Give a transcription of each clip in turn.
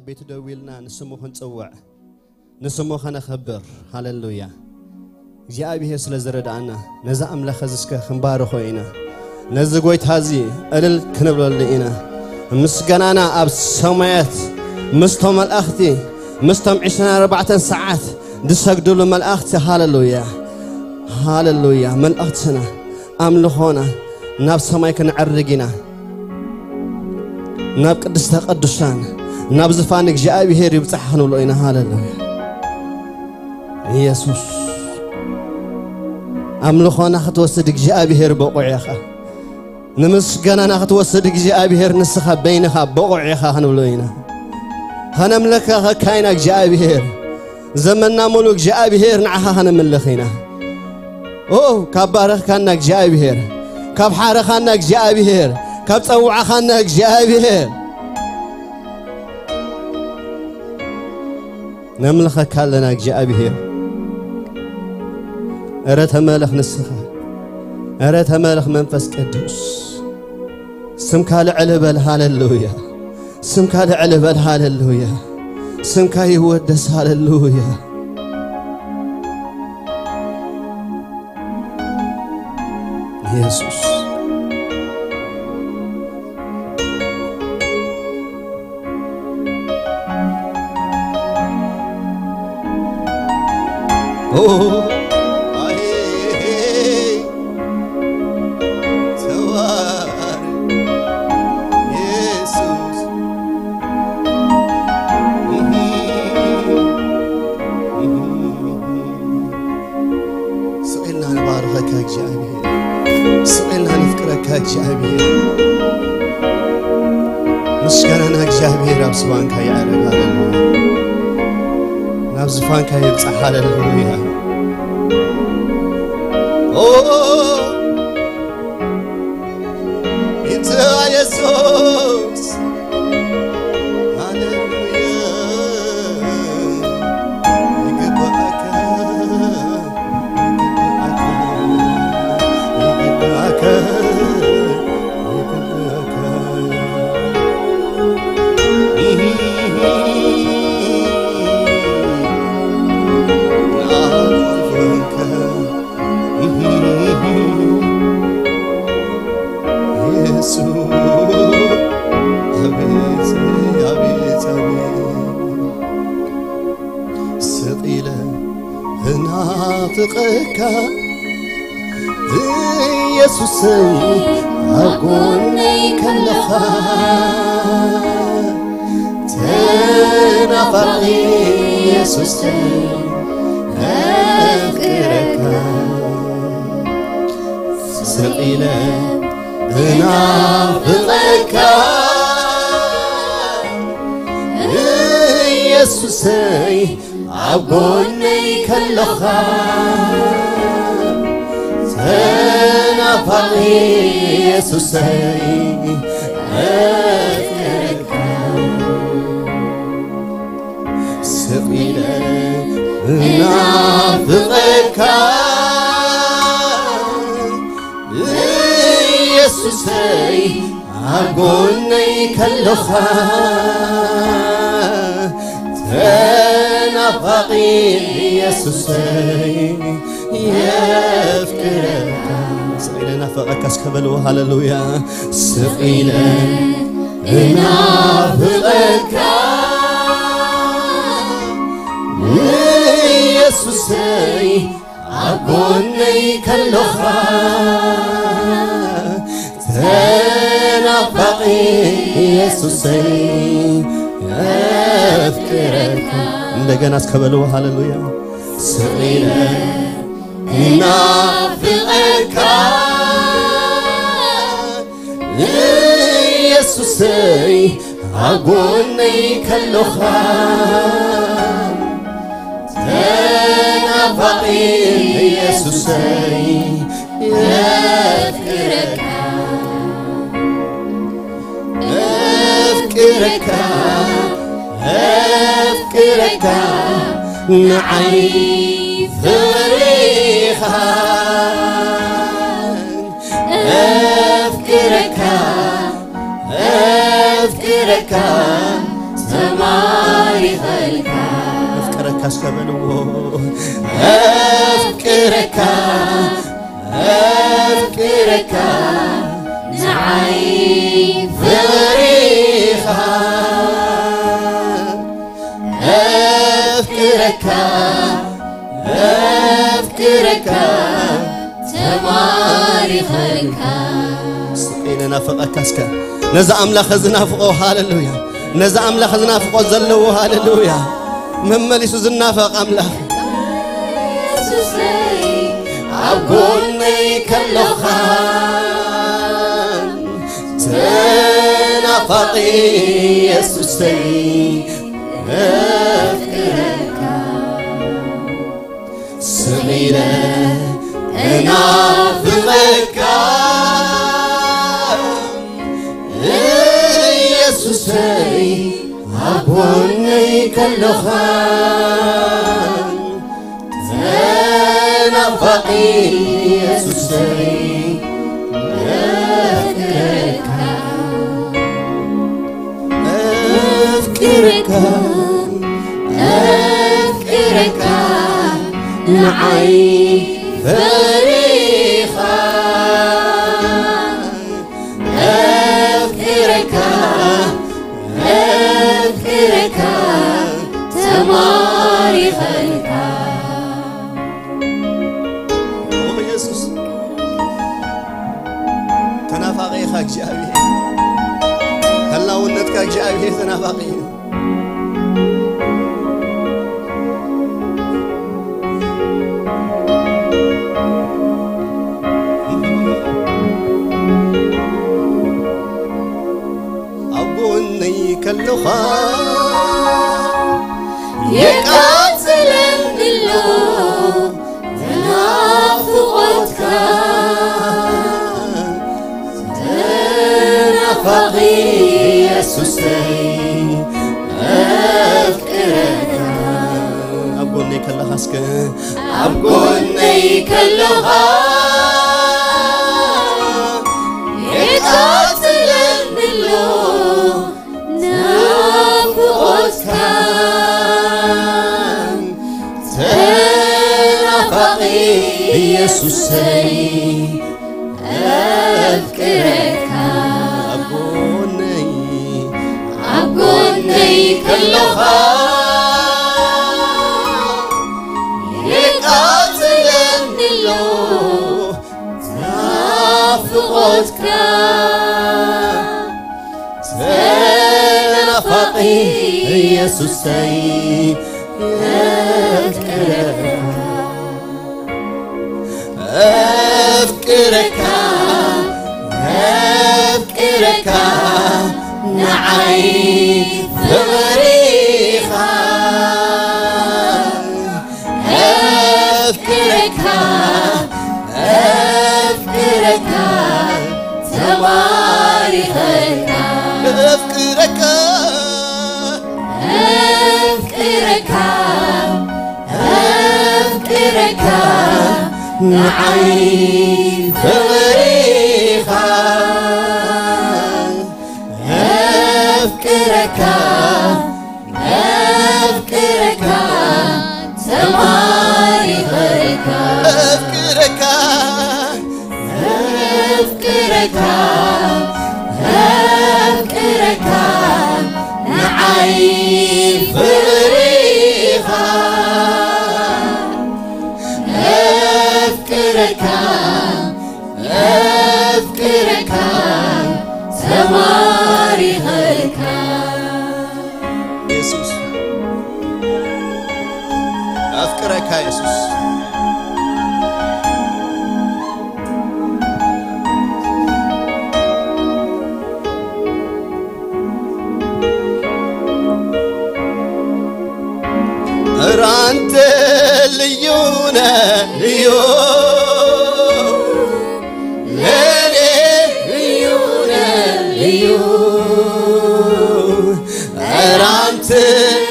بيت دويلنا نسمو خنصوع نسمو خنخبر هاللويا እግዚአብሔር ስለዘረዳና ነዛ አምላኽ ዝስከ ክንባር ኮይና ነዚ ጎይታ እዚ እልል ክንብለልና ምስጋናና ኣብ ሰማያት ምስቶም መላእኽቲ ምስቶም 24 ሰዓት ድሰግዱሉ መላእኽቲ ሃሌሉያ ሃሌሉያ መላእኽትና ኣምልኾና ናብ ሰማይ ክንዕርግና ናብ ቅድስተ ቅዱሳን ናብ ዝፋን እግዚአብሔር ይብጽሕ ክንብሎ ኢና ሃሌሉያ ኢየሱስ أملخنا خطوسد እግዚአብሔር بقعيخ نمسجنا خطوسد እግዚአብሔር نسخ بينها بقعيخ هنبلوينا هنملكها كاينا እግዚአብሔር زمننا ملوك እግዚአብሔር نعها هنملخينا أوه كبارخ كنا እግዚአብሔር كب حارخنا እግዚአብሔር كب صوعخنا እግዚአብሔር نملخها كلنا እግዚአብሔር أريت مالخ نسخة أريت مالخ منفس قدوس سمك علب هاللويا سمك علب هاللويا سمك يودس هاللويا يسوع مسكنا እግዚአብሔር አብስዋን ካያረጋ ናብዝፋን ካይብጽሕ ሃሌሉያ ኦ ኢየሱስ ሃሌሉያ ይግባካ فقكا يسوع أقولني كلها تنافقي يسوع أذكرك سقيلة نافقك يسوع أقولني كلها تنافقي يسوع أذكرك سقيلة نافقك يسوع أقولني كلها تنافقي يسوع يذكرك سقيلة نافقك اسكبلوا هاللويا سقيلة نافقك يسوع أقولني كلها تنافقي يسوع يذكرك እንደገና እስከበለው ሃሌሉያ سقيلة نافقك يسوع أقولني كلها تنافقي يسوع يذكرك أذكرك أذكرك نعي فريخا أذكرك أذكرك سماء اسكبلو أفكرك نعي فريخا أفكرك تماريخك سقينا فقكاسك نزا أملاخ زنافقو هاللويا نزا أملاخ زنافقو زلو هاللويا ممليسو زنافق أملاخ يسوسي عقولني كاللوخان تنافقي يسوسي أفكرك سميرة أنافقك يسوسي عقولني كاللوخان تنافقي يسوسي أفكرك نعي فريخا أفكرك تماريخك يسوس تنافقيك جابي هلا ونتك جابي تنافقي أبوني كاللخان يقاتلن اللو تنافقتك تنافقي يسوسي أفكرك أبوني كاللخاسك أبقوني كاللغة يقاتلن اللو نافقتك تنافقي يسوسي أفكرك أبقوني كاللغة يقاتلن اللو تنافقتك تنافقي يسوسي أفكرك نعي فريخا أفكرك تماريخك أفكرك نعي فريخا أفكرك تماريخك أفكرك نعي فريخا أفكرك تماريخك يسوس أفكرك يسوس رانت ليونا ليو رانت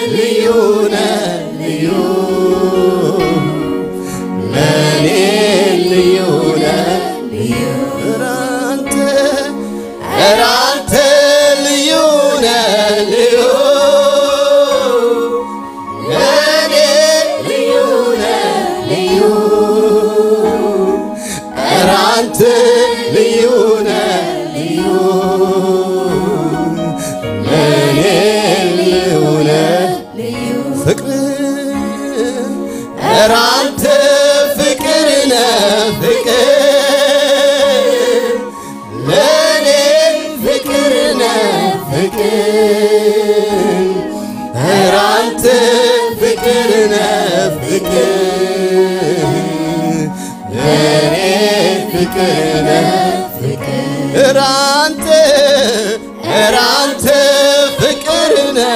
ليونا ليو ليونا رانت ليونا ليو أنت ليونا ليو ليونا فكر أنت فكرنا فكر لين فكرنا فكر أنت فكرنا فكر لين فكرنا فكر أنت فكرنا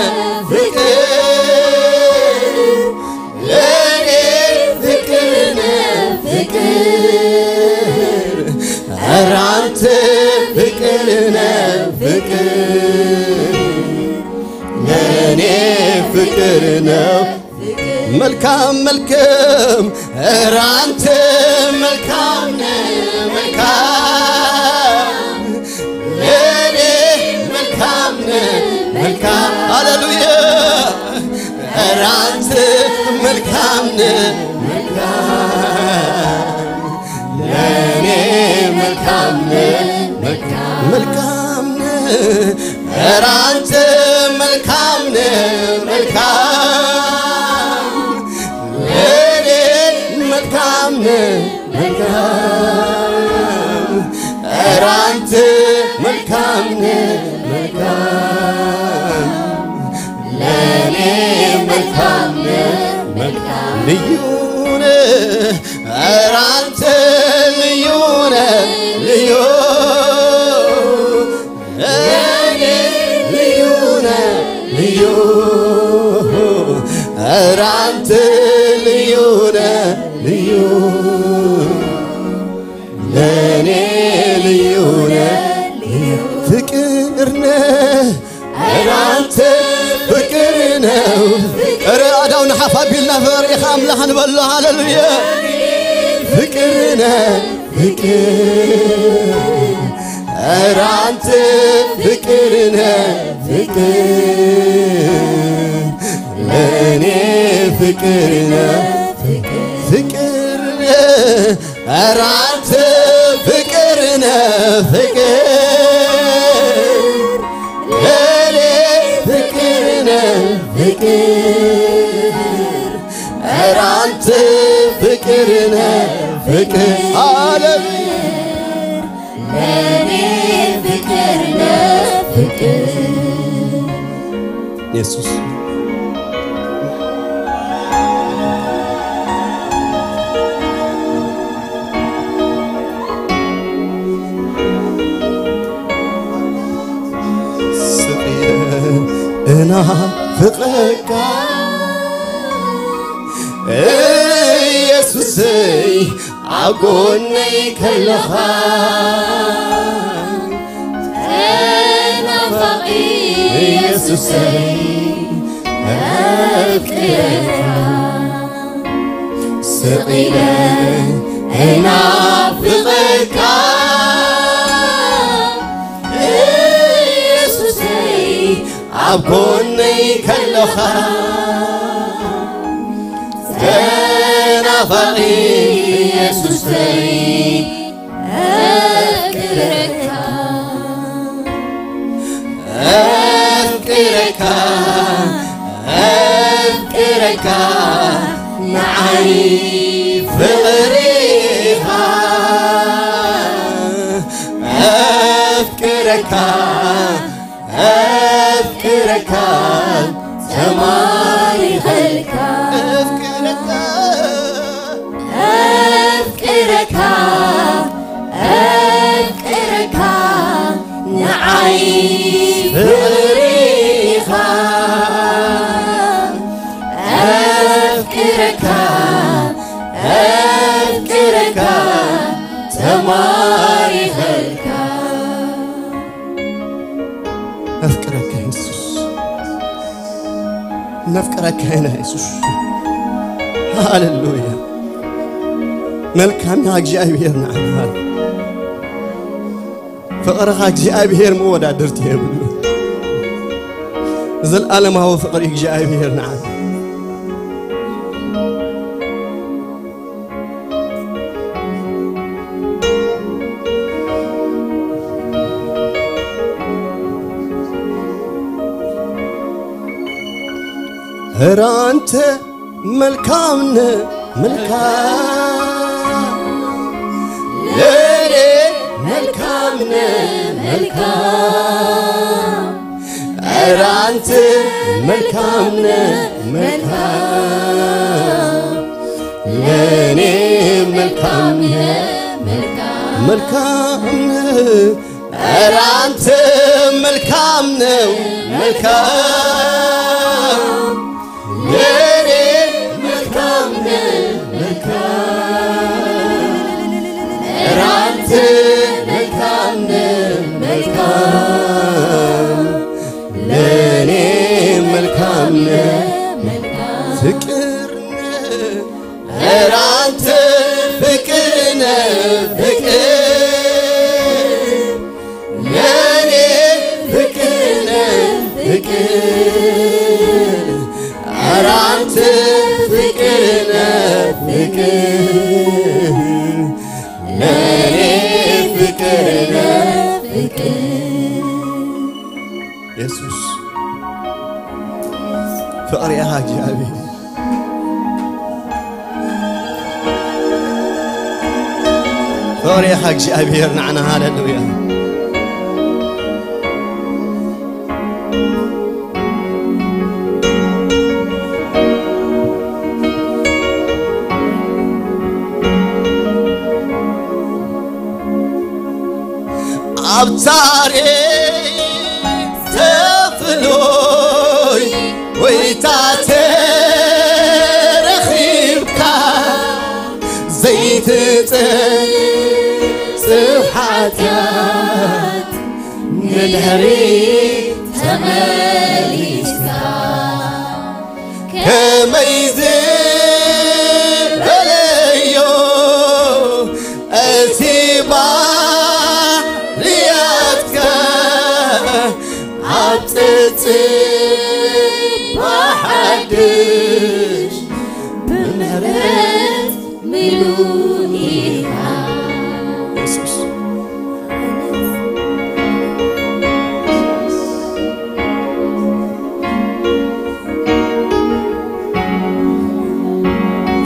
فكر لين فكرنا فكر أنت فكرنا فكر لين فكرنا ملكام ملكام أنت ملكامنا ملكام لين ملكامنا ملكام هللويا أنت ملكامنا ملكام لين ملكامنا ملكامنا أنت ملكامنا ملكام لين ملكامنا ملكام أنت ملكامنا ملكام لين ملكامنا ملكام ليونا أنت ليونا ليونا ليو أنت ليونا ليو لاني ليونا فكرنا أنت فكرنا أداونا حفابيلنا فريخ أملحن بالله هللويا فكرنا فكر أنت فكرنا فكر لاني فكرنا فكرنا أنت فكرنا فكر لاني فكرنا فكر أنت فكرنا فكر لاني فكرنا فكر يسوس أنا فقرك يسوسي عقوني كلها أنا فقير يسوسي أذكرك سقينا أنا فقرك عبوني كلها أنا فقير يسوسي أذكرك أذكرك أذكرك معي فقريها أذكرك أذكرك تماري خلك أذكرك أذكرك أذكرك نعيم فريخا أذكرك أذكرك تماري خلك أذكرك يا يسوع نفكرك هنا يسوع هاللويا ملكام يا እግዚአብሔር نعم فقرك እግዚአብሔር መወዳደርት ይብሉ ዘለዓለማዊ ፍቅር እግዚአብሔር نعم أنت ملكامنا ملكام ليلي ملكامنا ملكام أنت ملكامنا ملكام ليلي ملكامنا ملكامنا أنت ملكامنا ملكام ليلي ملكامنا ملكام أنت ملكامنا ملكام ليلي ملكامنا فكرنا أنت فكرنا فكر أنت فكرنا فكر لاني فكرنا فكر يسوس فقري يا حاجي أبي فقري يا حاجي أبي يرنعنا هاللويا أبتاري تفلوي ويتاتي رخيبك زيت صفحاتك نلهري تماليك كما يزيد عليو أسيبا وحدش بمهرات ملوئها يسوس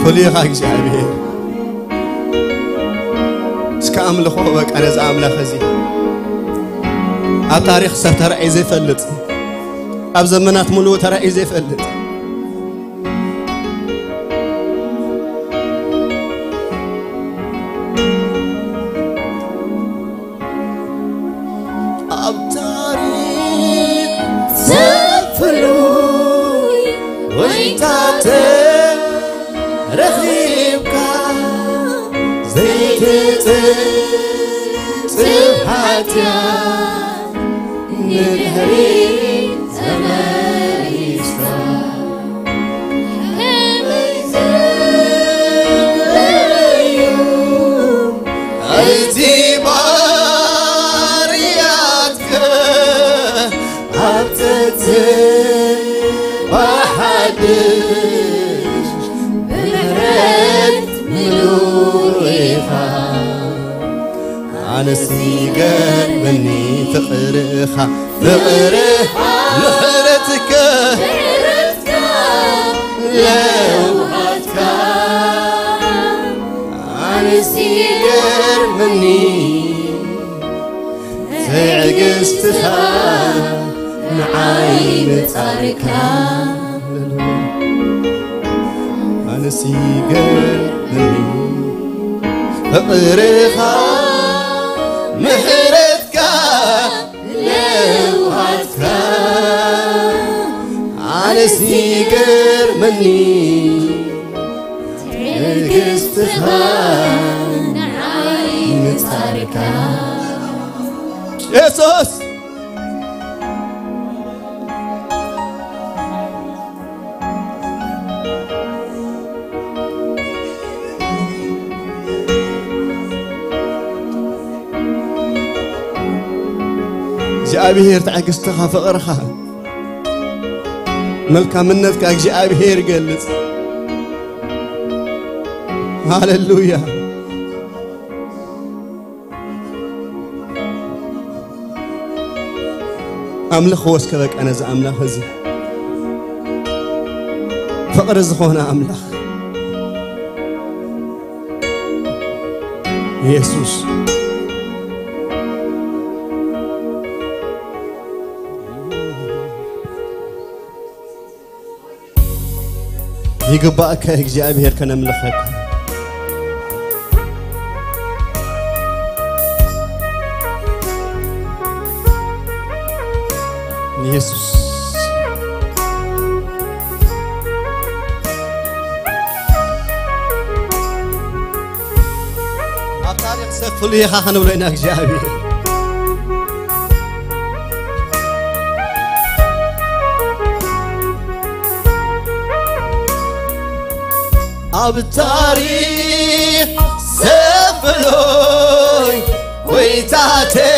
فليغاك جابي سكام لخوبك أنا زعم لخزي التاريخ سترى زي فلت أب زمنات ملو ترى زي فلت أب تاريخ سفلوي ويتات رخيبك زي صفحاتك نلهري تماريسا كما يزايوم اعتبارياتك عبتتك وحدش بمهرات ملوئها أنا سيقر مني فقرخا فقرخا مهرتك لوحتك أنا سيقر مني زعقستها نعايم تاركا أنا سيقر مني فقرخا مهرتك لوحتك على سيقر مني ترقستها نعايم تاركا يسوس እግዚአብሔር تعقستها فقرها መልካምነትካ እግዚአብሔር ይገልጽ ሃሌሉያ أملخ واسكبك أنا زعمنا هذي فقر زخونا أملاخ يسوس يقبأك إجابير كنملخك يسوس أبطاريق سفل يخا خنولينك جابير أبطاريق سفلوي ويتاتي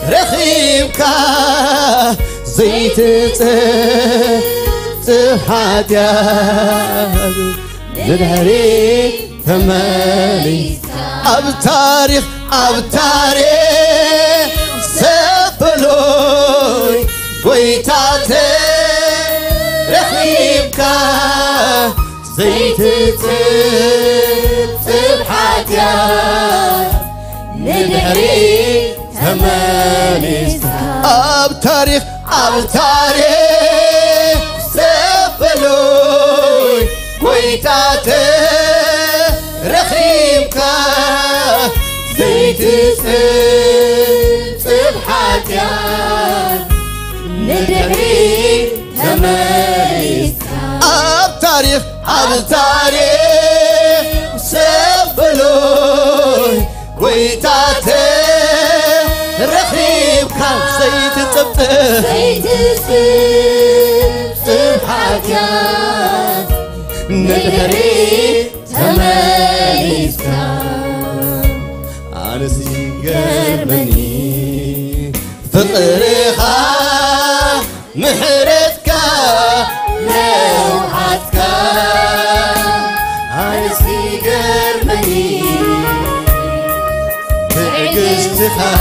رخيبك زيت تحاديا لدهري ثماني أبطاريق سفلوي ويتاتي رخيبك زيت تبحاتيا لدهري ثماني أبطاريق سفلوي ويتاتي رخيمك زيت تبحاتيا لدهري ثماني أبطاريق سفلوي ويتاتي رخيبك زيت تبحاتيا ندهري ثمانيسك أنا سيقربني فقرها محرتك لوحتك أنا سيقربني تعجزتها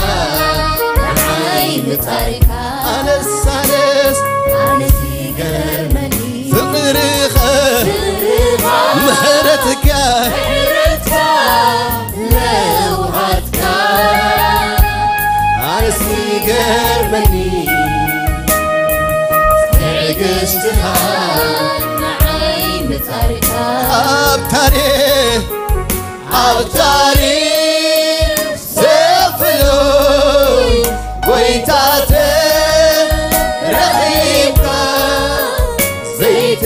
أنا السادس أنا سيقربني فقرها محرتك لوحتك أنا سيقربني تعجزتها معي متاركة أبطاري سفلوي ويتاتي رخيبك زيت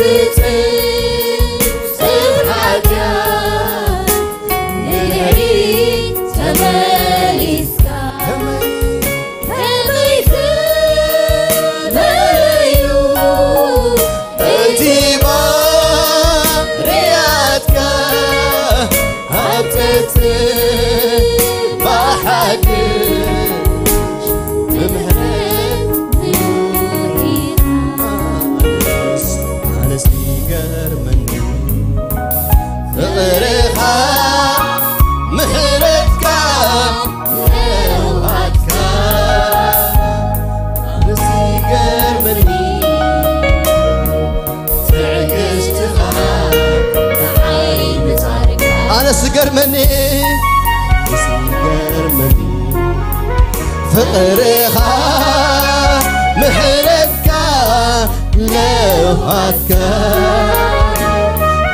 تبحاتيا ندهري ثمانيسك اتيبا رياتك هبتت بحقش بمهرب أنا سيقر مني فقرها مهرتك لوحتك أنا سيقر مني تعجزتها لعين متاركة أنا سيقر مني فقرها محرتك لوحتك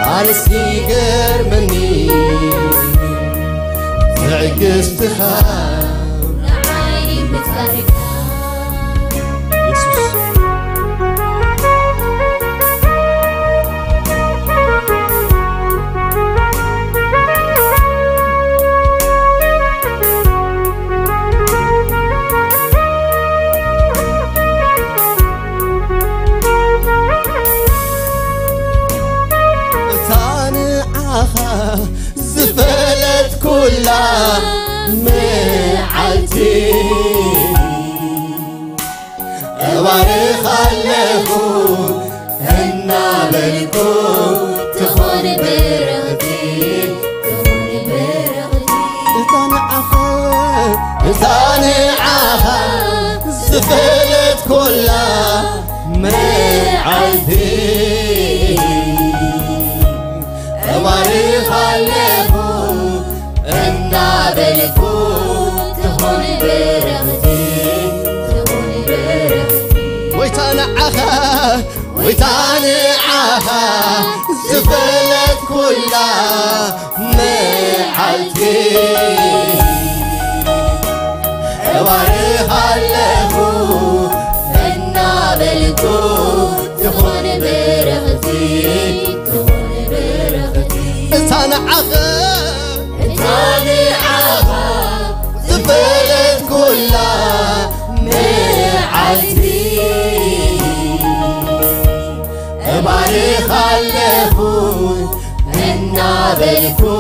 على سيقر مني تعجزتها لعين متاركة يسوس زفلت كلها معلتي أبارخ اللهون هنا بالكون تخون برغتي صانعها زفلت كلها معلتي ويتاني عها زفلت كلها معلتي أباريها له النابلكو تخون برغتي تخون برغتي تاني عها زفلت كلها معلتي أباريها له النابلكو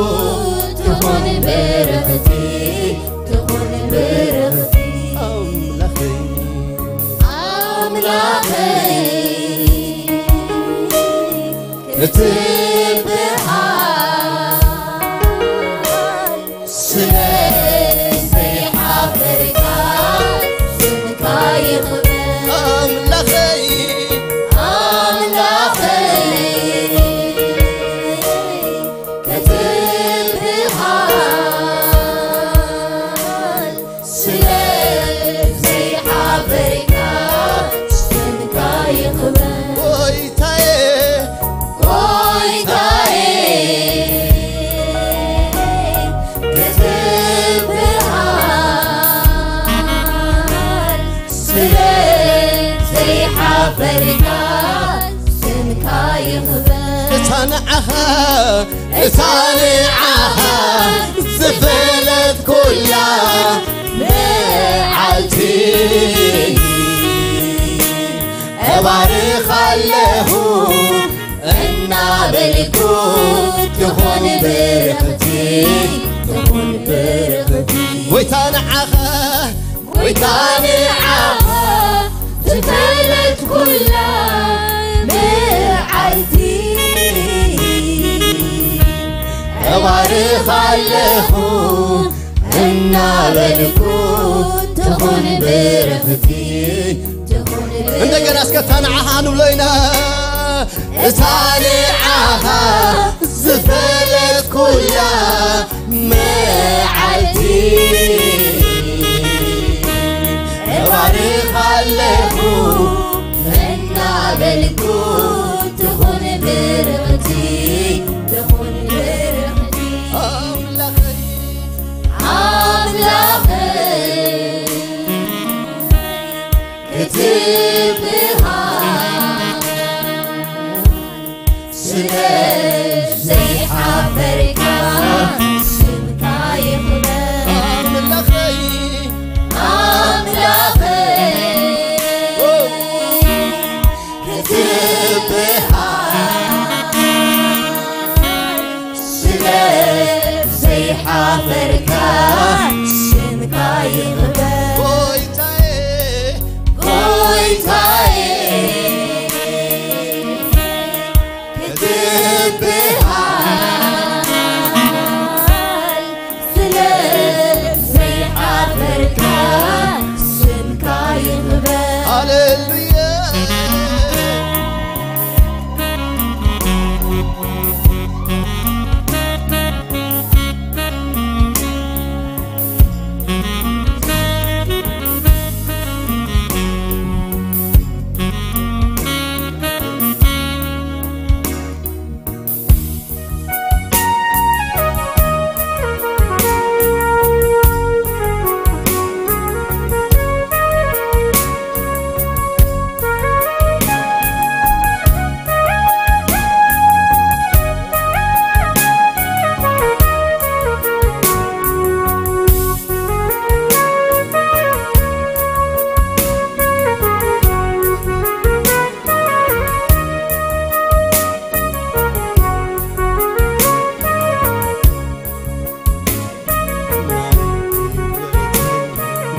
تخون برغتي تخون برغتي أملاخي تبحال سلسي حفركا سمكا يخبر أملاخي كتبحال سلسي حفركا سمكا يخبر تنعها زفلت كلها معلتي أباريخ له النابلكو تخون برغتي تخون برغتي ويتنعها زفلت كلها معلتي أباريخ له النابلكو تخون برغتي እንደገና እስከ ተንዓሃ ንብሎይና ተንዓሃ ዝፈለት ኩላ መዓልቲ እባርኽ ኣለኹ እናበልኩ ትኹን ብርኽቲ ትኹን ብርኽቲ ኣምላኸይ ክትብሃ ዘይሓፈርካ ስምካ ይኽበር ኣምላኸይ ክትብሃ ዘይሓፈርካ ስምካ ይኽበር ጎይታዬ ክትብሃል ስለዘይሓፈርካ ስምካ ይኽበር ሃሌሉያ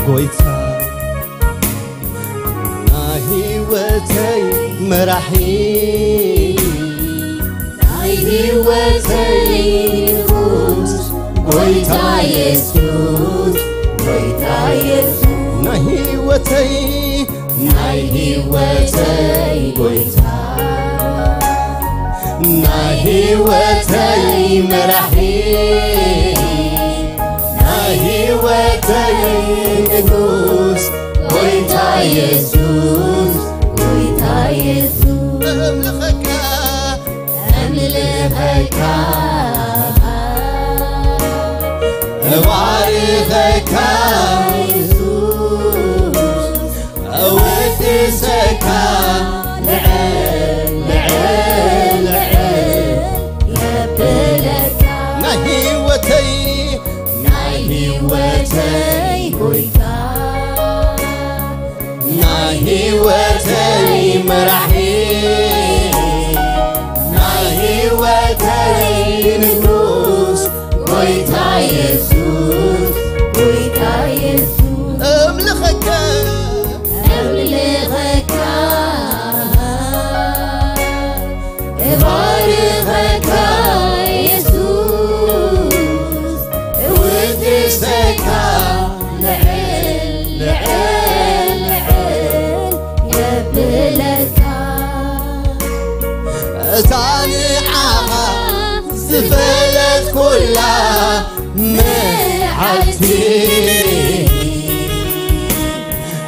ጎይታ ናሂወተይ መራሒ ናሂወተይ ንጉስ ጎይታ ኢየሱስ ጎይታ ኢየሱስ ናሂወተይ ጎይታ ናሂወተይ መራሒ ናሂወተይ ንጉስ ጎይታ ኢየሱስ ጎይታ ኢየሱስ أملخك أملخك أبارخك يسوع أودسك لعل لعل لعل يبلك نهيوتي نهيوتي قويتا نهيوتي مرحي نهيوتي نفوس قويتا يسوع قويتا يسوع أملخك أملخك أبارخك يسوع أودسك لعل لعل لعل يبلك تانعها زفلت كلها معتي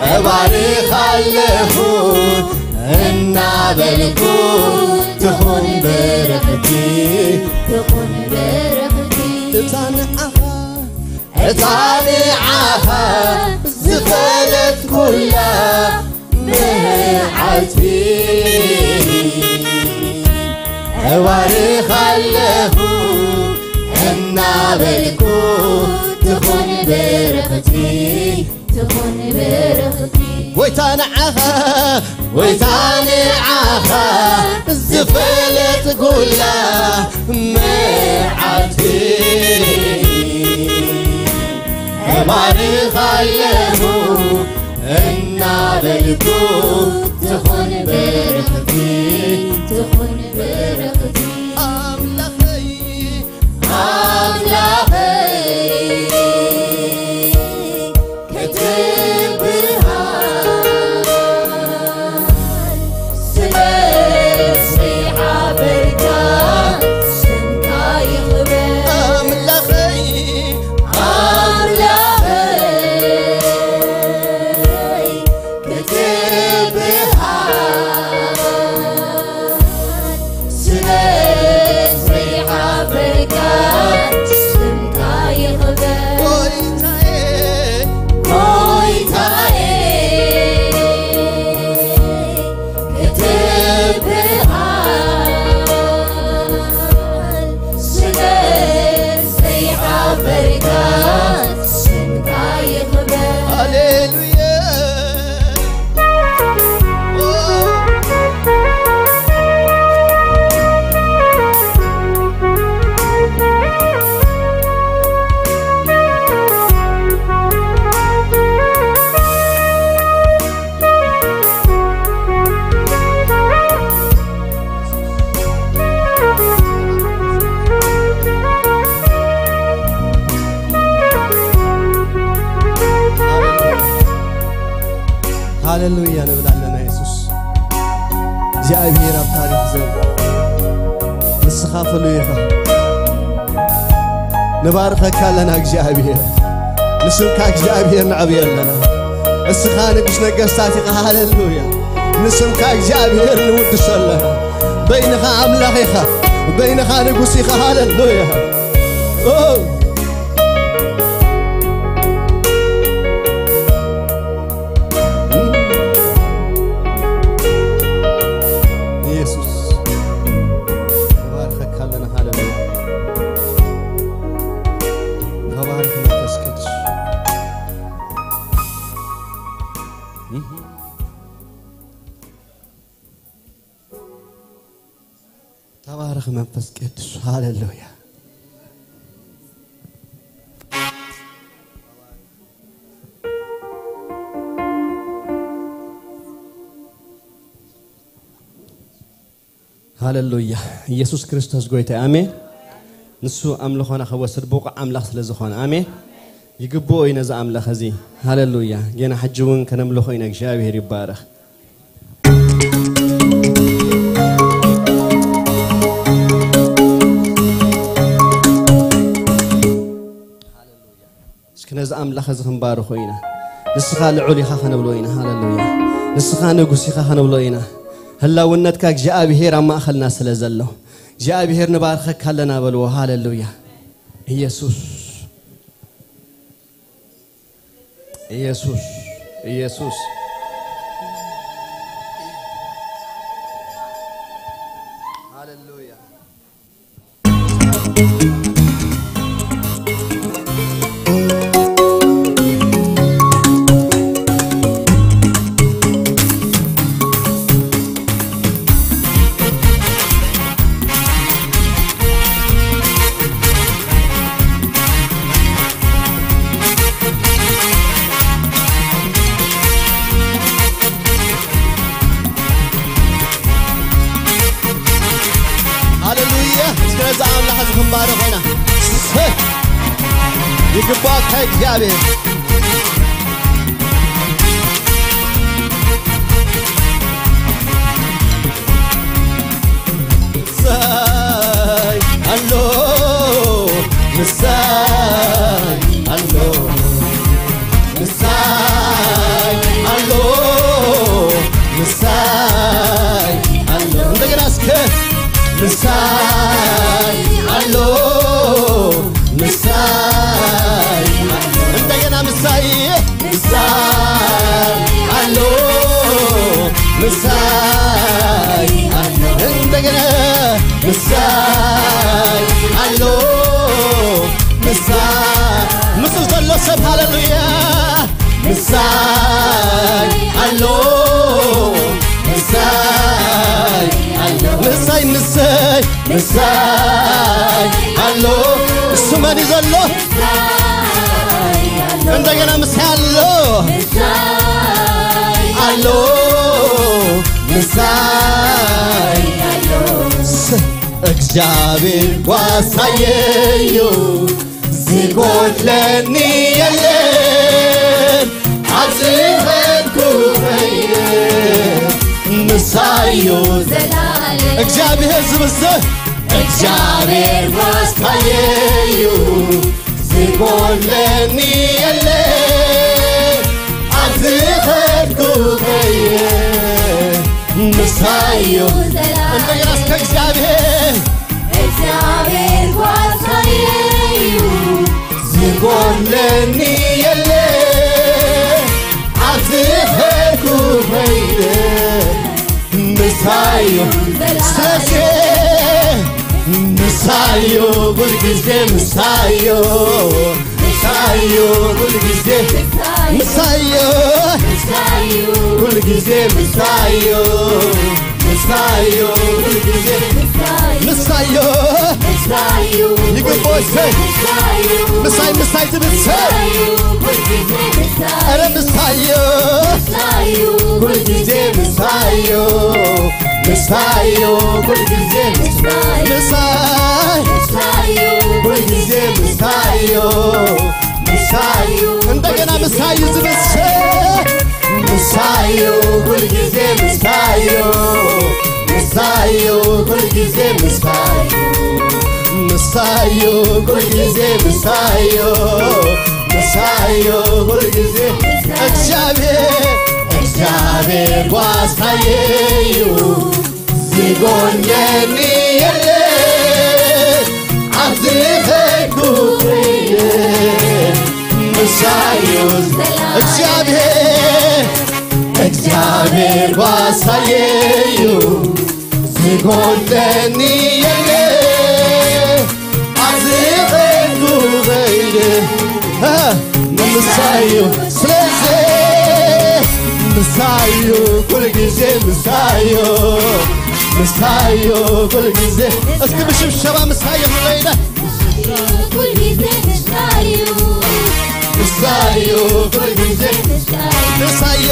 أبارخ اللهون النابلكون تخون برختي تكون برختي تانعها زفلت كلها معتي أبارخ اللهون النابلكون تكون برختي تكون برختي ويتانعها زفلت كلها معتي أبارخ اللهون النابلكون تكون برختي تكون برختي أملخي أملخي كتبها سيحة بركة سنكا يخبر أملخي أملخي كتبها سيحة بركة سنكا يخبر هاليلويا هاليلويا نبلا لنا يسوس እግዚአብሔር ኣብ ታሪክ ዘው ንስኻፈሉ ኢኻ ንባርኸካ ኣለና እግዚአብሔር ንስምካ እግዚአብሔር ንዕብዮ ኣለና እስኻ ንጉስ ነገስታት ኢኻ ሃሌሉያ ንስምካ እግዚአብሔር ንውድስ ኣለና በይንኻ ኣምላኽ ኢኻ በይንኻ ንጉስ ኢኻ ሃሌሉያ تبارك منفس قدس هاليلويا هاليلويا ኢየሱስ ክርስቶስ ጎይታ አሜን ንሱ አምልኾና ከወስድ ቡቅ አምላኽ ስለዝኾነ አሜን ይግብኦ ይነዛ አምላኽ እዚ ሃሌሉያ ገና ሕጅውን ከነምልኾ ኢና እግዚአብሔር ይባረክ እስከነዛ አምላኽ እዚ ክንባርኾ ኢና ንስኻ ልዑል ኢኻ ከነብሎ ኢና ሃሌሉያ ንስኻ ንጉስ ኢኻ ከነብሎ ኢና هلا ونتك እግዚአብሔር አማኸልና ስለዘለው እግዚአብሔር ንባርከክ ካለና በልዎ ሃሌሉያ ኢየሱስ ኢየሱስ ኢየሱስ ሃሌሉያ يقباك هيك جابر مساي هلو مساي هلو مساي هلو مساي هلو عندك ناسك مساي هلو مساي عندنا مساي مساي هلو مساي عندنا مساي هلو مساي مسوس الله سب هاللويا مساي هلو مساي مساي مساي مساي هلو السماني زلو عندنا مسالو هلو مساي እግዚአብሔር ዋሳየዩ ዝጎድለኒ የለም አዝፈንኩ ምሳዩ ዘላለም እግዚአብሔር ዝብሰ እግዚአብሔር ዋሳየዩ ዝጎድለኒ የለም አዝፈንኩ ምሳዩ እንደገና እስከ እግዚአብሔር ዋሳየዩ ዝጎድለኒ የለም አዝፈንኩ ምሳዩ ስለዚህ ምሳዩ ሁልጊዜ ምሳዩ ምሳዩ ሁልጊዜ ምሳዩ ሁልጊዜ ምሳዩ ምሳዩ ሁልጊዜ ምሳዩ ይገባሽ ምሳይ ምሳይ ትብሳይ አረ ምሳዩ ሁልጊዜ ምሳዩ ምሳዩ ሁልጊዜ ምሳይ ሁልጊዜ ምሳዩ ምሳዩ እንደገና ምሳዩ ዝብሰይ ምሳዩ ሁልጊዜ ምሳዩ ምሳዩ ሁልጊዜ ምሳዩ ምሳዩ ሁልጊዜ ምሳዩ ምሳዩ ሁልጊዜ እግዚአብሔር ዋሳየዩ ዝጎድለኒ የለም አዝፈንኩ ምሳዩ እግዚአብሔር ዋሳየዩ ዝጎድለኒ የለም አዝፈንኩ ምሳዩ ስለዚህ ምሳዩ ሁልጊዜ ምሳዩ ምሳዩ ሁልጊዜ እስኪ ብሽብሸባ ምሳዩ ሁሌና ሁልጊዜ ምሳዩ ምሳዩ ሁልጊዜ ምሳዩ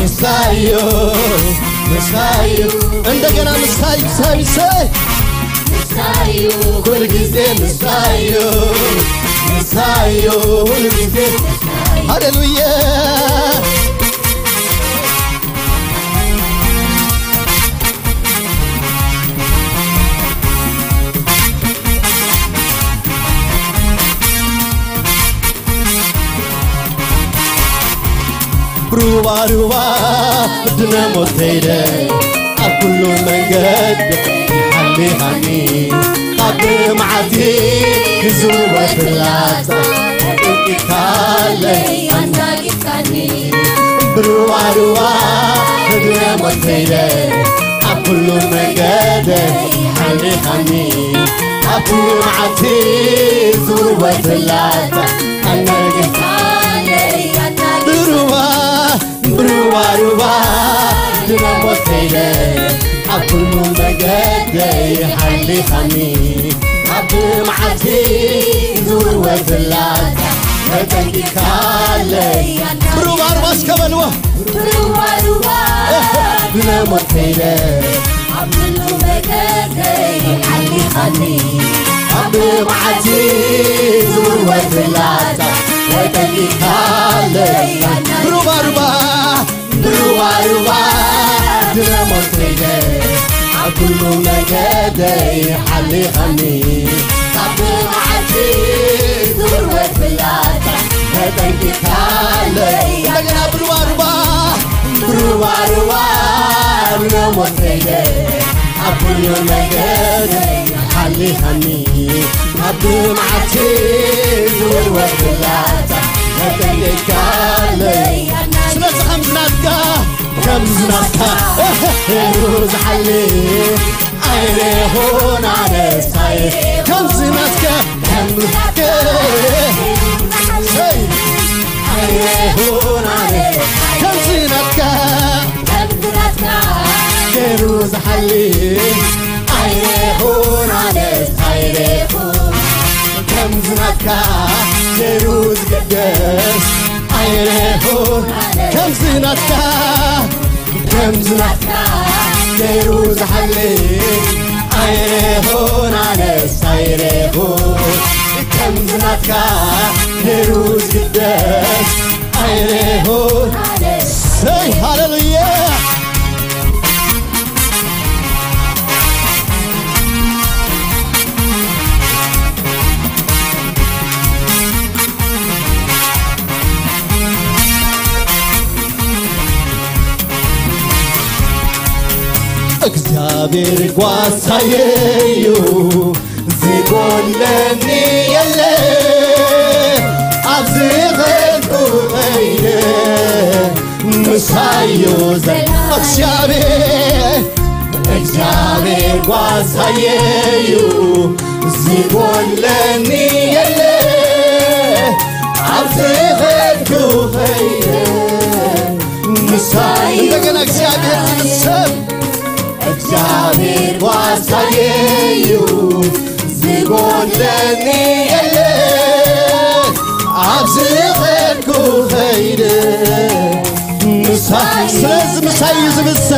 ምሳዩ ምሳዩ እንደገና ምሳዩ ሳይሰይ ምሳዩ ሁልጊዜ ምሳዩ ምሳዩ ሁልጊዜ ሃሌሉያ بروبا روبا بدنا موتيدا أكل من قد يحلي هني قد معتي زوبة ثلاثة كالي أنا جبتني بروبا روبا بدنا موتيدا أكل من قد يحلي هني قد معتي زوبة ثلاثة أنا كالي أنا بروبا بروبا روبا بدنا موتيدا أكل من قد يحلي هني قد معتي زوبة ثلاثة هتنكي كالي بروبا روبا شكبلوه روبا روبا بدنا موتيدا عبد المجد حلي خلي قد معتي زوبة ثلاثة هتنكي كالي بروبا روبا بروبا روبا بدنا موتيدا أكل مجد يحلي هني عبد العزيز والفلاتة هتنكي كالي لقنا بروبا روبا بروبا روبا بدنا موتيدا أكل مجد يحلي هني قد معتي زوبة ثلاثة هتنكي كالي سلسة خمزناتك روز حلي عيني هون على ساي خمزناتك عيني هون على خمزناتك روز حلي عيني هون على ساي خمزناتك روز قداس عيني هون خمزناتك كيروز حلي عيني هون على السايري هون كمزناتك كيروز قداس عيني هون سي هاللويا እግዚአብሔር ጓሳዬዩ ዝጎለኒ የለ አብዝኸልኩ ኸይደ ምሳዮ ዘን እግዚአብሔር ጓሳዬዩ ዝጎለኒ የለ አብዝኸልኩ ኸይደ ምሳዮ እንደገና እግዚአብሔር ዝንሰብ እግዚአብሔር ጓሳዬዩ ዝጎለኒ የለ አብዝኸልኩ ኸይደ ስለዚህ ምሳዩ ዝብሰ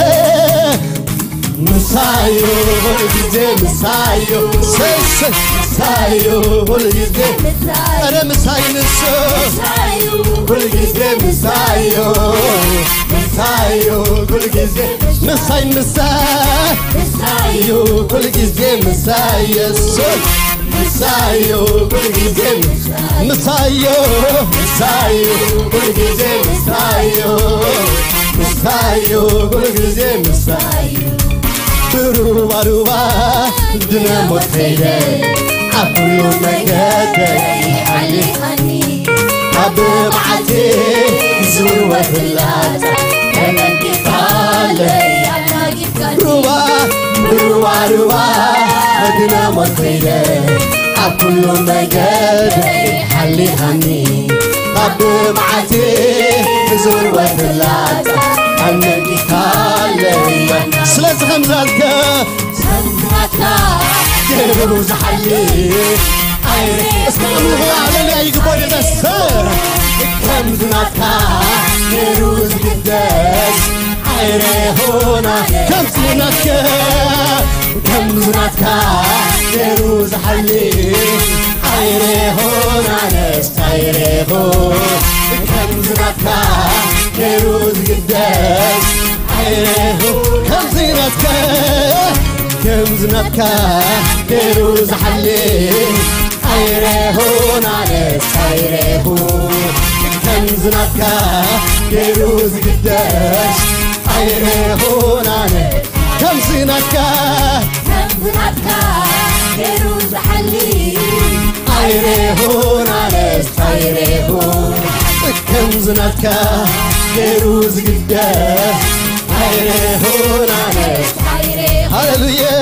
ምሳዩ ሁልጊዜ ምሳዩ ምሳዩ ሁልጊዜ ኧረ ምሳይ ንሱ ሁልጊዜ ምሳዩ ምሳዩ ሁልጊዜ ምሳይ ምሳዩ ሁልጊዜ ምሳይ ኢየሱስ ምሳዩ ሁልጊዜ ምሳዩ ምሳዩ ሁልጊዜ ምሳዩ ምሳዩ ሁልጊዜ ምሳዩ በሩባ ሩባ ድነ ሞተይደ አኩሉ መንገድ حلي خلي አብ ማዓቴ ዙር ወፍላታ أنا أنا جبتني ሩባ ሩባ ሩባ ድነ ሞተይደ አኩሉ መንገድ ሓሊ ሃኒ አብ ማዓቴ ዙር ወፍላታ أنكالي سلسة خمزاتك كيروز حلي اسمعوا على اللي يقبل يبسر خمزاتك كيروز قداس عيري هونا خمزاتك كيروز حلي عيري هونا نستعيري هون خمزاتك كيروز قداس عينيه كمزناتك كيروز حلي عينيه نالس عينيه زناتك كيروز قداش عيرهون أنا كم زناتك كيروز حلي عيرهون أنا عيرهون كم زناتك كيروز قداش عيرهون أنا هاللويا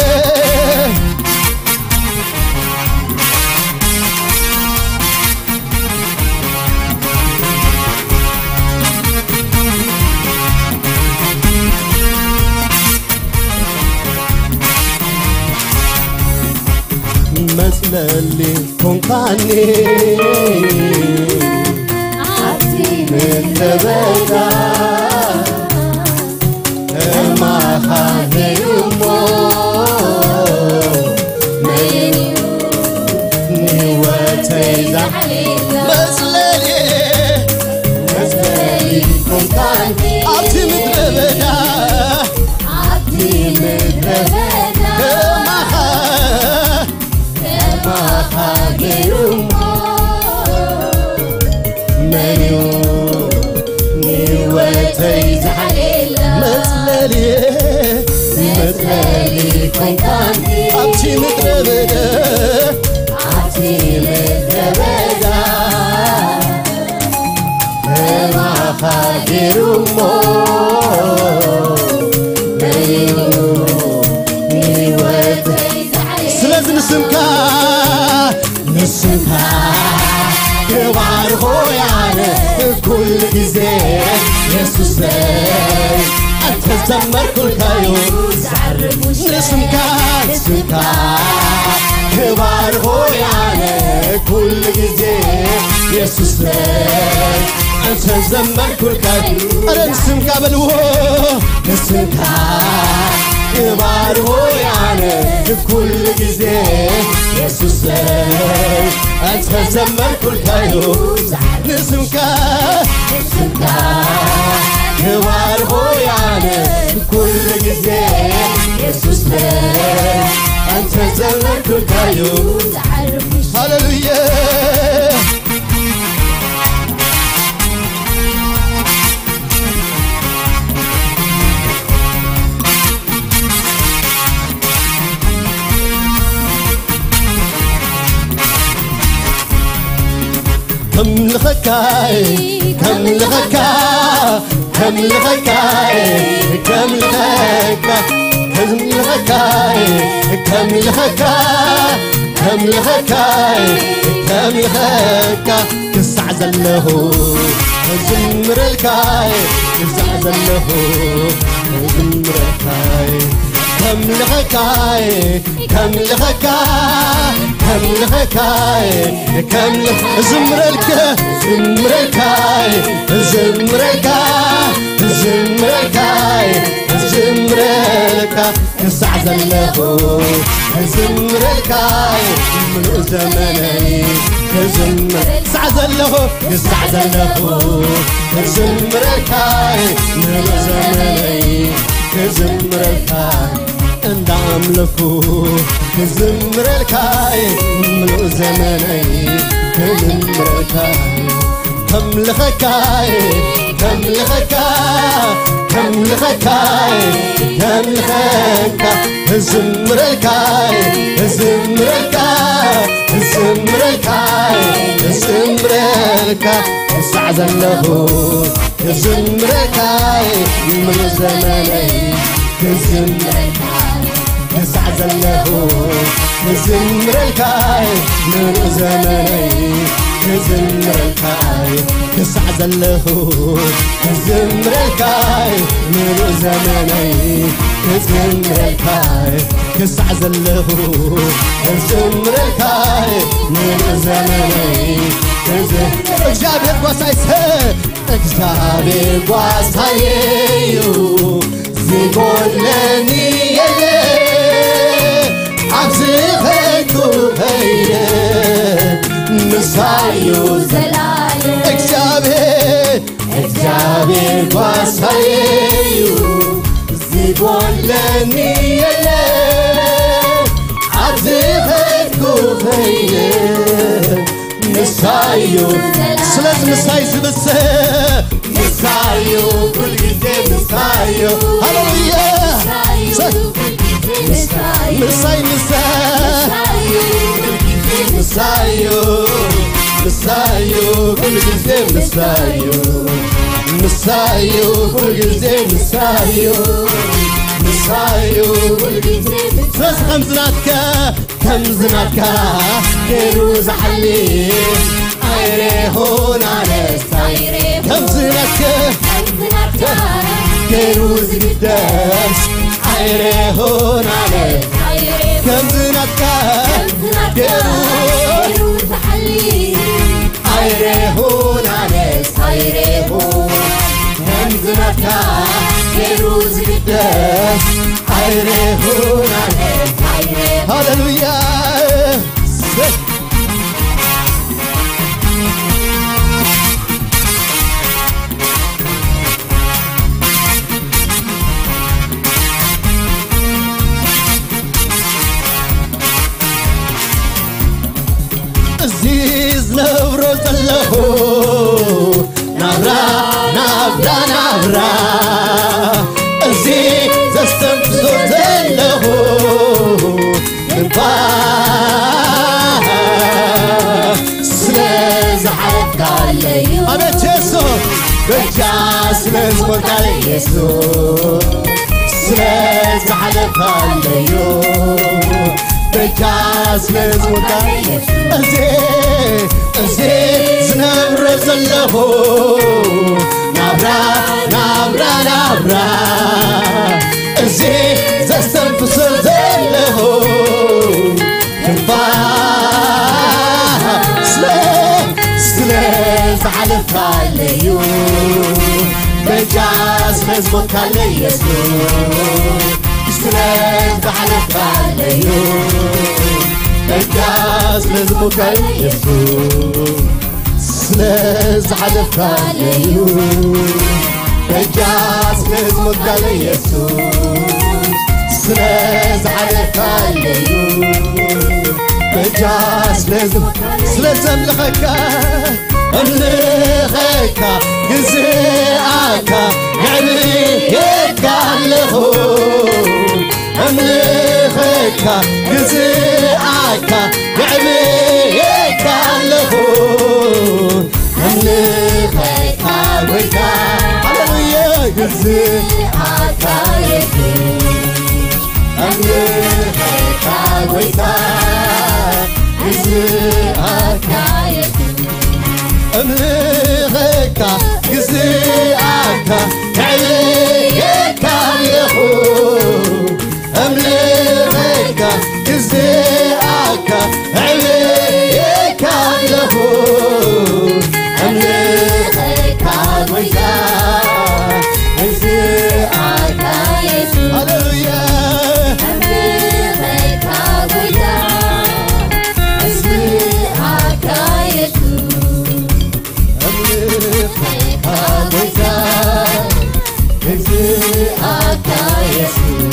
مسللي كونقاني عبتي متبدا ما خاذي يمو مني وتيزا مسللي كونقاني عبتي متبدا ما خاذي يمو مني وتيزا مثلي كونقاني عبتي متربدا ما خاذي يمو مني وتيزا سلازم نسمكا كبار خويانا كل جزء يسوس أنت زمر كل كيوم نسمكا كبار خويانا كل جزء يسوس أنت زمر كل كيوم أنا نسمكا بلوه نسمكا كبار خويانا كل جزء يسوس أنت زمر كل كيوم نسمكا كبار خويانا كل جزء يسوس أنت زمر كل كيوم هاللويا كم لخكاي كم لخكا كم لخكاي كم لخكا كم لخكاي كم لخكا كم لخكاي كم لخكا كسع زله زمر الكاي كسع زله زمر الكاي كم لخكاي كم لخكا كم لخكاي كم زمرك زمركاي زمركا زمركاي زمركا كسع زله زمركاي من زمني زمر كسع زله كسع زله زمركاي من زمني زمركاي انداملكو كزمركاي من زمني كزمركاي كم لخكاي كم لخكا كم لخكاي كم لخكا زمركاي زمركا زمركاي زمركا كسع زله زمركاي من زمني كسع زله زمركاي من زمني زمركاي كسع زله زمركاي من زمني زمركاي كسع زله زمركاي من زمني እግዚአብሔር ጓሳይስ እግዚአብሔር ጓሳይዩ ዝጎለኒ የለ አብዝኸቱ ኸይረ ምሳዩ ዘላለም እግዚአብሔር ጓሳይዩ ዝጎለኒ የለ አብዝኸቱ ኸይረ مسايو سلاز مساي سبسة مسايو كل جزء مسايو هللويا مساي مساي مسايو مسايو كل جزء مسايو مسايو كل جزء مسايو مسايو كل جزء سلاز خمزناتك كيروز حلي عيري هون على ستايري خمزناتك كيروز قداش عيري هون على خمزناتك كيروز حلي عيري هون على ستايري هون خمزناتك كيروز قداش عيري هون على هللويا عزيز نبرو زله نبرا نبرا نبرا عزيز استنفذو زله سلاز حلفك عليو أنا جيسو بجاس لازمك على يسوع سلاز حلفك عليو بجاس لازمك على يسوع عزيز نبرا زله نبرا نبرا نبرا عزيز استنفس زله سلاز حلف عليو بجاز لازمك على يسوع سلاز حلف عليو بجاز لازمك على يسوع سلاز حلف عليو بجاز لازمك على يسوع سلاز حلف عليو بجاز لازم سلاز املخك املخك جزيعك عليك علهو املخك جزيعك عليك علهو املخك ويكا هللويا جزيعك املخك ويكا جزيعك املخك جزيعك عليك علهو املخك جزيعك عليك علهو املخك ويكا جزيعك هللويا Yes.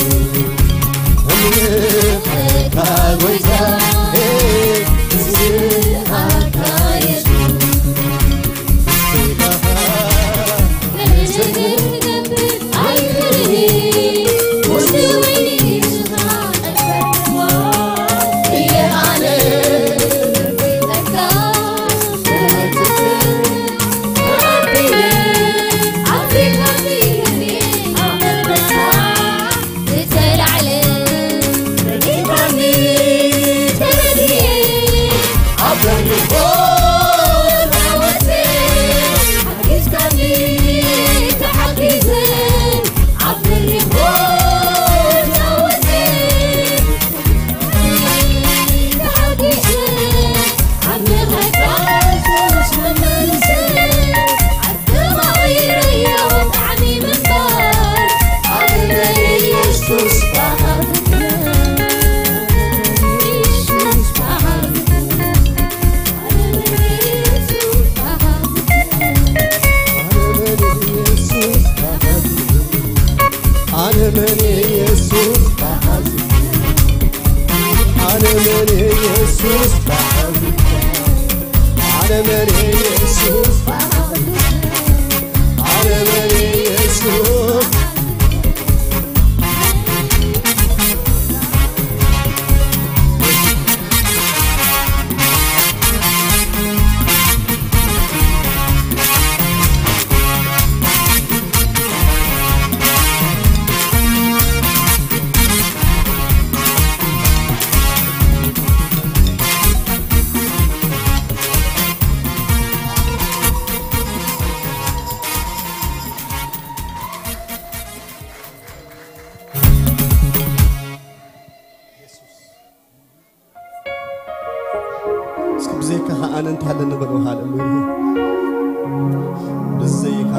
عالمني يسوع عالمني يسوع بزيك أنا أنت هذا النبر وهاللويا بزيك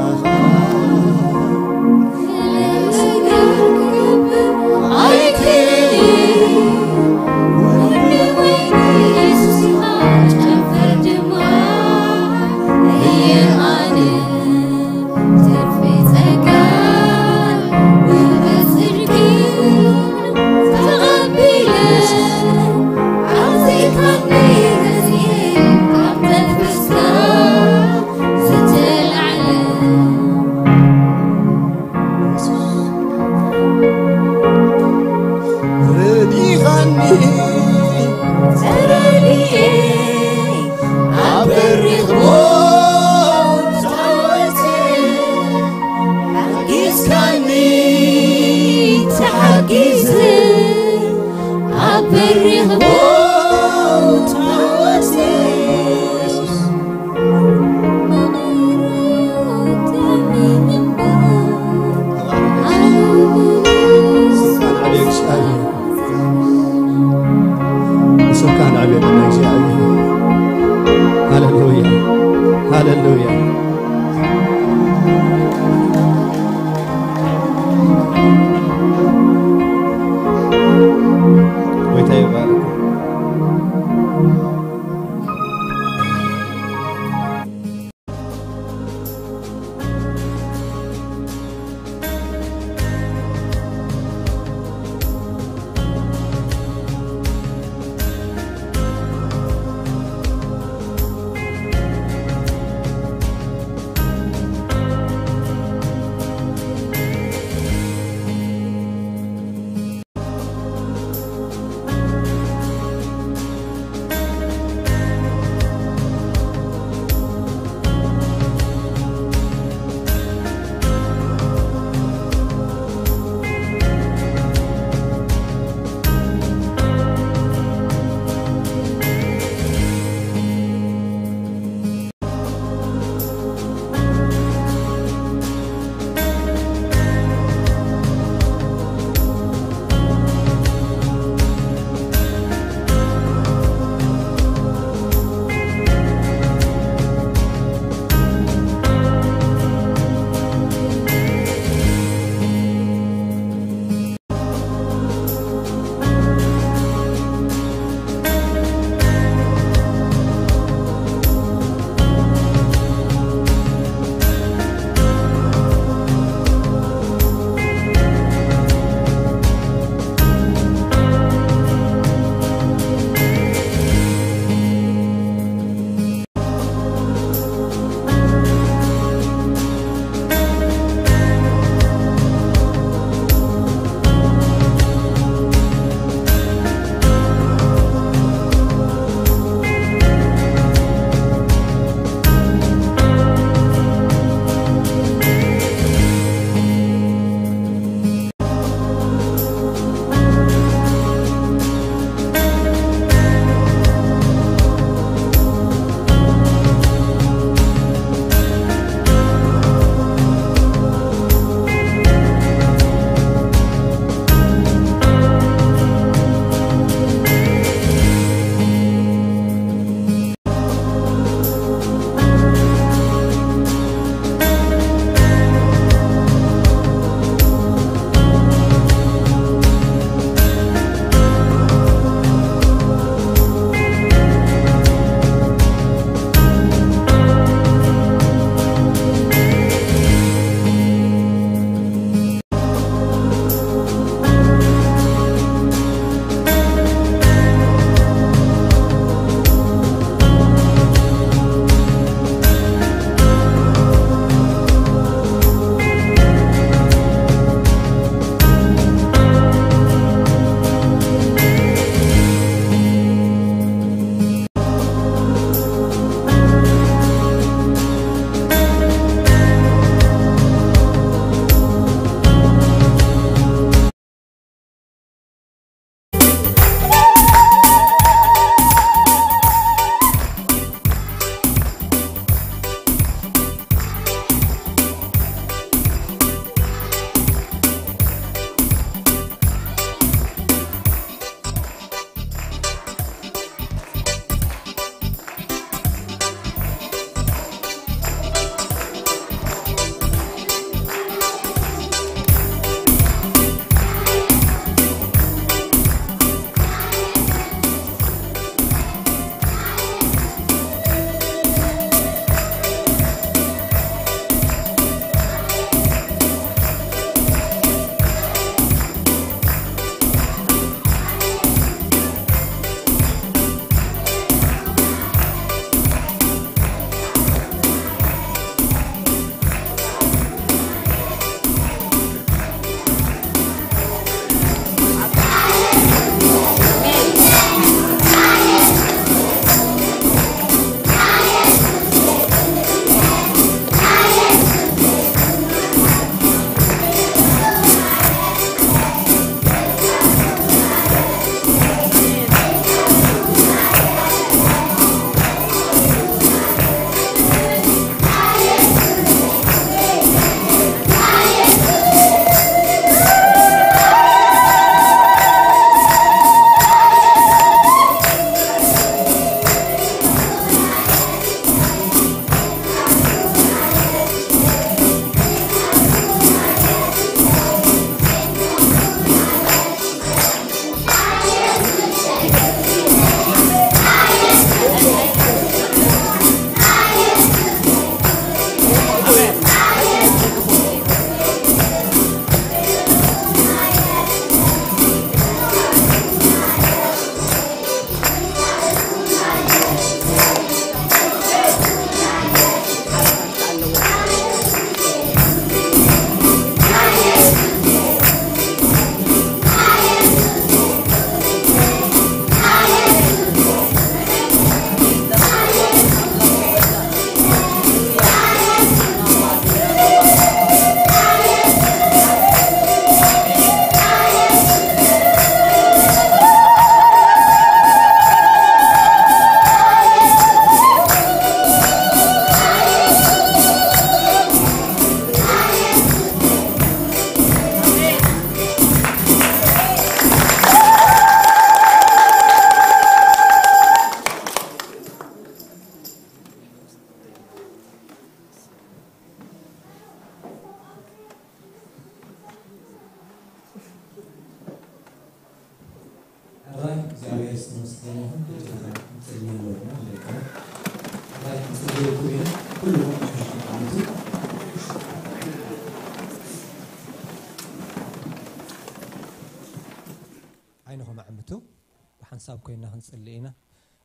كوينا هنصلينا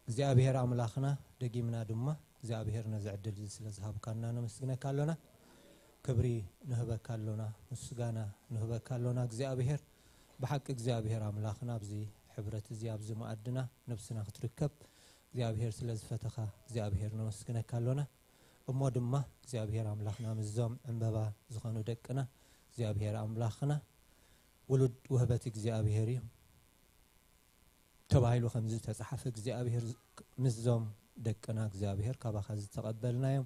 እግዚአብሔር አምላክና ደጊምና ድማ እግዚአብሔር ነዝዕድል ስለዝሃብካና ነመስግነካለና ክብሪ ንህበካለና ምስጋና ንህበካለና እግዚአብሔር بحق እግዚአብሔር አምላክና በዚ ሕብረት እዚ ኣብዚ ማዕድና ነፍስና ክትርከብ እግዚአብሔር ስለዝፈተኻ እግዚአብሔር ነመስግነካለና እሞ ድማ እግዚአብሔር አምላክና ምዞም እንበባ ዝኾኑ ደቅና እግዚአብሔር አምላክና ولد وهبت እግዚአብሔር ተባሂሉ ከምዚ ተጻሐፈ እግዚአብሔር ምዞም ደቅና እግዚአብሔር ካባኻ ዝተቀበልናዮም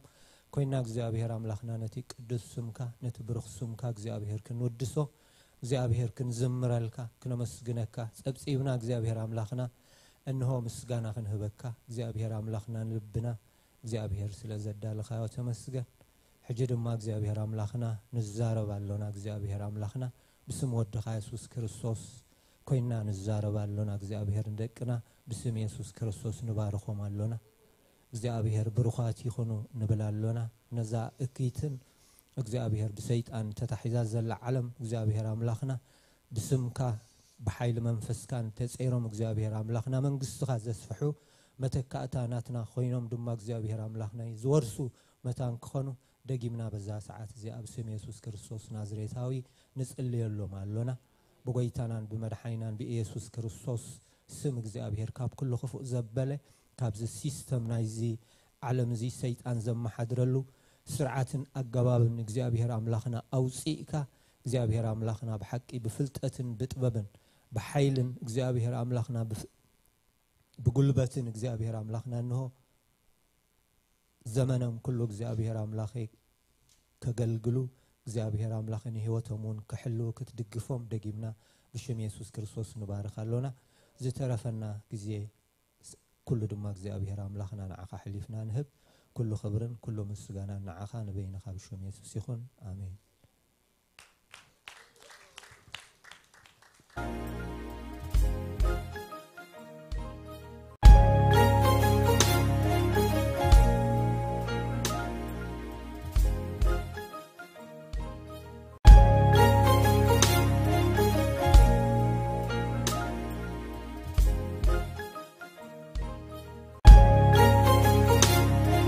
ኮይና እግዚአብሔር አምላክና ነቲ ቅዱስ ስምካ ነቲ ብሩኽ ስምካ እግዚአብሔር ክንወድሶ እግዚአብሔር ክንዝምረልካ ክነመስግነካ ጸብጺብና እግዚአብሔር አምላክና እንሆ ምስጋና ክንህበካ እግዚአብሔር አምላክና ልብና እግዚአብሔር ስለዘዳልኻዮ ተመስገን ሕጂ ድማ እግዚአብሔር አምላክና ንዛረባለና እግዚአብሔር አምላክና بسم ودخ يسوع كريستوس كوينا نزاربالنا እግዚአብሔር እንደቅና بسم يسوع كريستوس نبارخهم አለና እግዚአብሔር ብሩኻት ይኹኑ ንብላለና ነዛ እኪትን እግዚአብሔር በሰይጣን ተታሒዛ ዘላ ዓለም እግዚአብሔር አምላክና بسمካ بحيل መንፈስካን ተጽይሮም እግዚአብሔር አምላክና መንግስትኻ ዘስፍሑ መተካእታናትና ኮይኖም ድማ እግዚአብሔር አምላክና ዝወርሱ መታን ክኾኑ دقيمنا بزا ساعات زي أبسم يسوع كريستوس نازريتاوي نسأل يلو مالونا بقيتانان بمدحينان بيسوع كريستوس سم እግዚአብሔር كاب كل خفوق زبالة كاب زي سيستم نايزي علم زي سيد أنزم محضرلو سرعة أقباب እግዚአብሔር أملاخنا أوصيكا እግዚአብሔር أملاخنا بحقي بفلتة بتببن بحيل እግዚአብሔር أملاخنا بقلبة እግዚአብሔር أملاخنا إنه زمنهم كله እግዚአብሔር أملاخي كجلجلو እግዚአብሔር أملاخني هوتهمون كحلو كتدقفهم دقيمنا بشم يسوع كريستوس نبارك الله زترفنا جزء كل دم እግዚአብሔር أملاخنا نعخا حليفنا نهب كل خبرن كل مسجانا نعخا نبينا خابشم يسوع يخون آمين